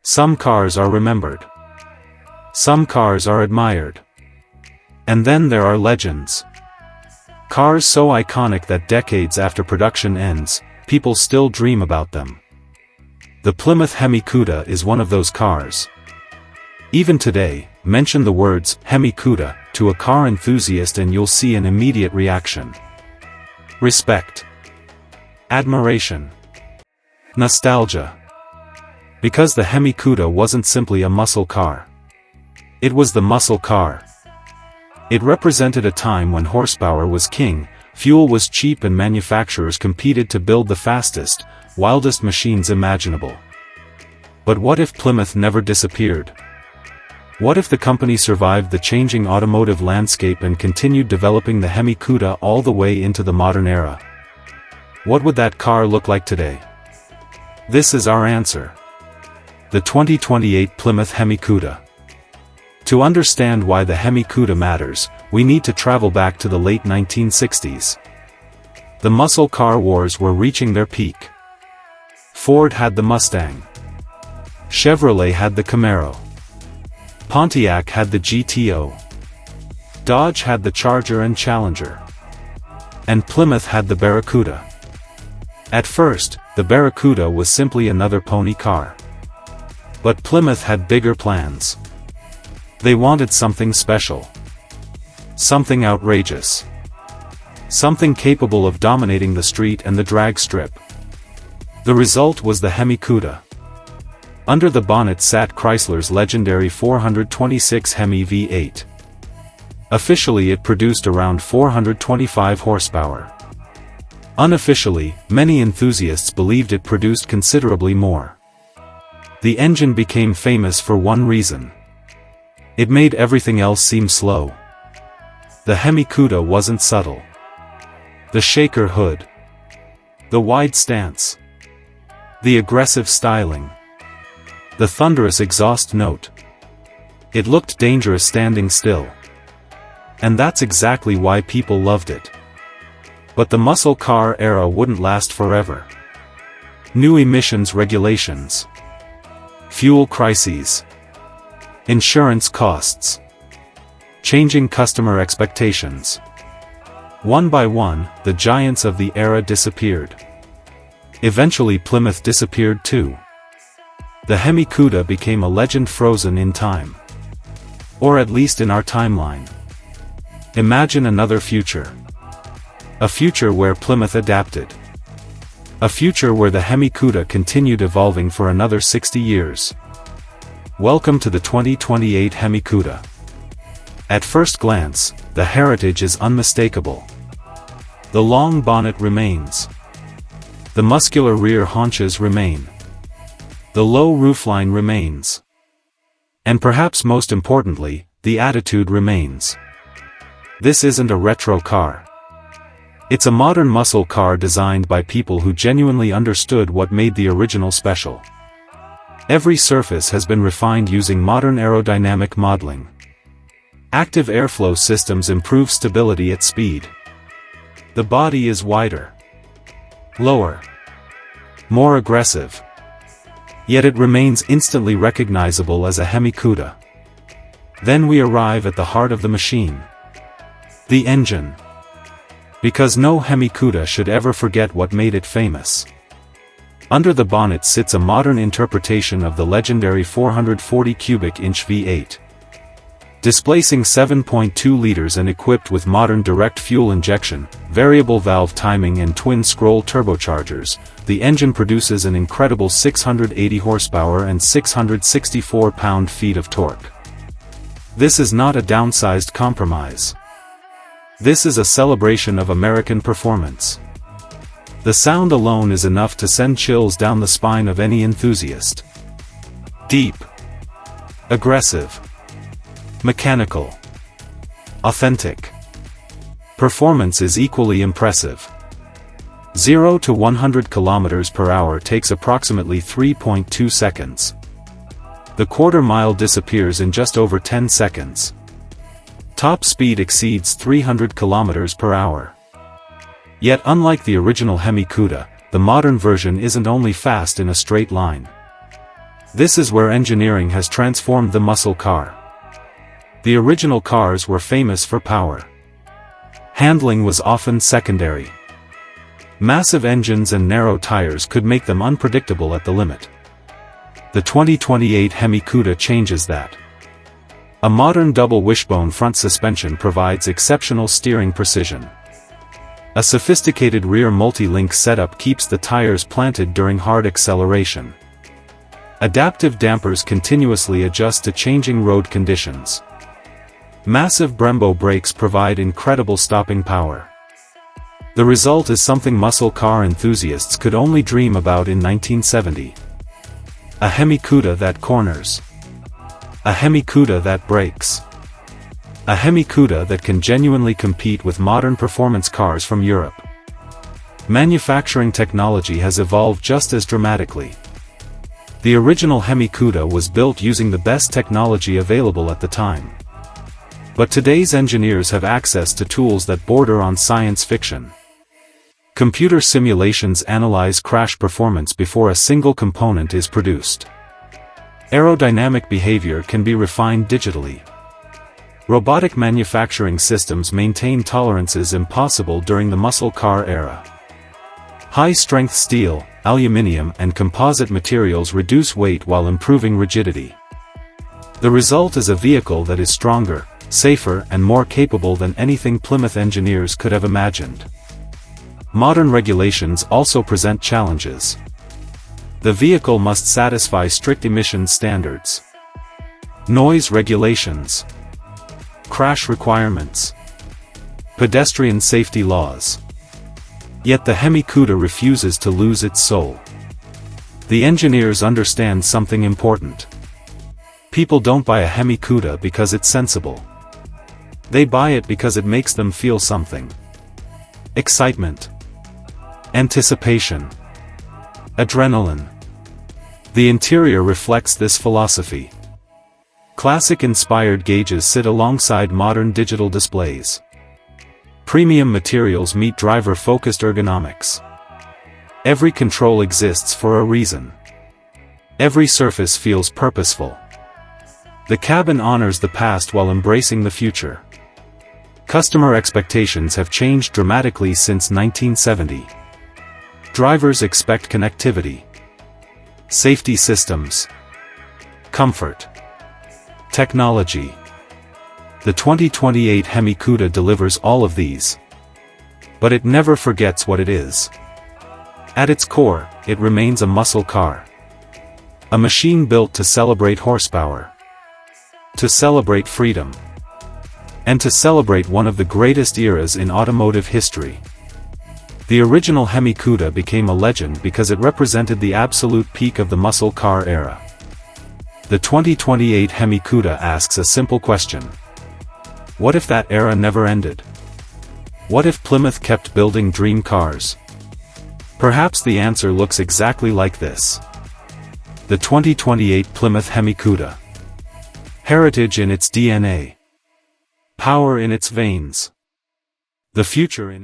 Some cars are remembered. Some cars are admired. And then there are legends. Cars so iconic that decades after production ends, people still dream about them. The Plymouth HemiCuda is one of those cars. Even today, mention the words HemiCuda to a car enthusiast and you'll see an immediate reaction. Respect. Admiration. Nostalgia. Because the HemiCuda wasn't simply a muscle car. It was the muscle car. It represented a time when horsepower was king, fuel was cheap and manufacturers competed to build the fastest, wildest machines imaginable. But what if Plymouth never disappeared? What if the company survived the changing automotive landscape and continued developing the HemiCuda all the way into the modern era? What would that car look like today? This is our answer. The 2028 Plymouth HemiCuda. To understand why the HemiCuda matters, we need to travel back to the late 1960s. The muscle car wars were reaching their peak. Ford had the Mustang. Chevrolet had the Camaro. Pontiac had the GTO. Dodge had the Charger and Challenger. And Plymouth had the Barracuda. At first, the Barracuda was simply another pony car. But Plymouth had bigger plans. They wanted something special. Something outrageous. Something capable of dominating the street and the drag strip. The result was the HemiCuda. Under the bonnet sat Chrysler's legendary 426 Hemi V8. Officially it produced around 425 horsepower. Unofficially, many enthusiasts believed it produced considerably more. The engine became famous for one reason. It made everything else seem slow. The HemiCuda wasn't subtle. The shaker hood. The wide stance. The aggressive styling. The thunderous exhaust note. It looked dangerous standing still. And that's exactly why people loved it. But the muscle car era wouldn't last forever. New emissions regulations. Fuel crises. Insurance costs. Changing customer expectations. One by one, the giants of the era disappeared. Eventually Plymouth disappeared too. The HemiCuda became a legend frozen in time. Or at least in our timeline. Imagine another future. A future where Plymouth adapted. A future where the HemiCuda continued evolving for another 60 years. Welcome to the 2028 HemiCuda. At first glance, the heritage is unmistakable. The long bonnet remains. The muscular rear haunches remain. The low roofline remains. And perhaps most importantly, the attitude remains. This isn't a retro car. It's a modern muscle car designed by people who genuinely understood what made the original special. Every surface has been refined using modern aerodynamic modeling. Active airflow systems improve stability at speed. The body is wider. Lower. More aggressive. Yet it remains instantly recognizable as a HemiCuda. Then we arrive at the heart of the machine. The engine. Because no HemiCuda should ever forget what made it famous. Under the bonnet sits a modern interpretation of the legendary 440 cubic inch V8. Displacing 7.2 liters and equipped with modern direct fuel injection, variable valve timing and twin-scroll turbochargers, the engine produces an incredible 680 horsepower and 664 pound-feet of torque. This is not a downsized compromise. This is a celebration of American performance. The sound alone is enough to send chills down the spine of any enthusiast. Deep. Aggressive. Mechanical. Authentic. Performance is equally impressive. 0 to 100 km per hour takes approximately 3.2 seconds. The quarter mile disappears in just over 10 seconds. Top speed exceeds 300 km per hour. Yet unlike the original HemiCuda, the modern version isn't only fast in a straight line. This is where engineering has transformed the muscle car. The original cars were famous for power. Handling was often secondary. Massive engines and narrow tires could make them unpredictable at the limit. The 2028 HemiCuda changes that. A modern double wishbone front suspension provides exceptional steering precision. A sophisticated rear multi-link setup keeps the tires planted during hard acceleration. Adaptive dampers continuously adjust to changing road conditions. Massive Brembo brakes provide incredible stopping power. The result is something muscle car enthusiasts could only dream about in 1970. A HemiCuda that corners. A HemiCuda that brakes. A HemiCuda that can genuinely compete with modern performance cars from Europe. Manufacturing technology has evolved just as dramatically. The original HemiCuda was built using the best technology available at the time. But today's engineers have access to tools that border on science fiction. Computer simulations analyze crash performance before a single component is produced. Aerodynamic behavior can be refined digitally. Robotic manufacturing systems maintain tolerances impossible during the muscle car era. High-strength steel, aluminum and composite materials reduce weight while improving rigidity. The result is a vehicle that is stronger, safer and more capable than anything Plymouth engineers could have imagined. Modern regulations also present challenges. The vehicle must satisfy strict emission standards. Noise regulations. Crash requirements. Pedestrian safety laws. Yet the HemiCuda refuses to lose its soul. The engineers understand something important. People don't buy a HemiCuda because it's sensible. They buy it because it makes them feel something. Excitement. Anticipation. Adrenaline. The interior reflects this philosophy. Classic-inspired gauges sit alongside modern digital displays. Premium materials meet driver-focused ergonomics. Every control exists for a reason. Every surface feels purposeful. The cabin honors the past while embracing the future. Customer expectations have changed dramatically since 1970. Drivers expect connectivity. Safety systems. Comfort. Technology. The 2028 HemiCuda delivers all of these. But it never forgets what it is. At its core, it remains a muscle car. A machine built to celebrate horsepower. To celebrate freedom. And to celebrate one of the greatest eras in automotive history. The original HemiCuda became a legend because it represented the absolute peak of the muscle car era. The 2028 HemiCuda asks a simple question. What if that era never ended? What if Plymouth kept building dream cars? Perhaps the answer looks exactly like this. The 2028 Plymouth HemiCuda. Heritage in its DNA. Power in its veins. The future in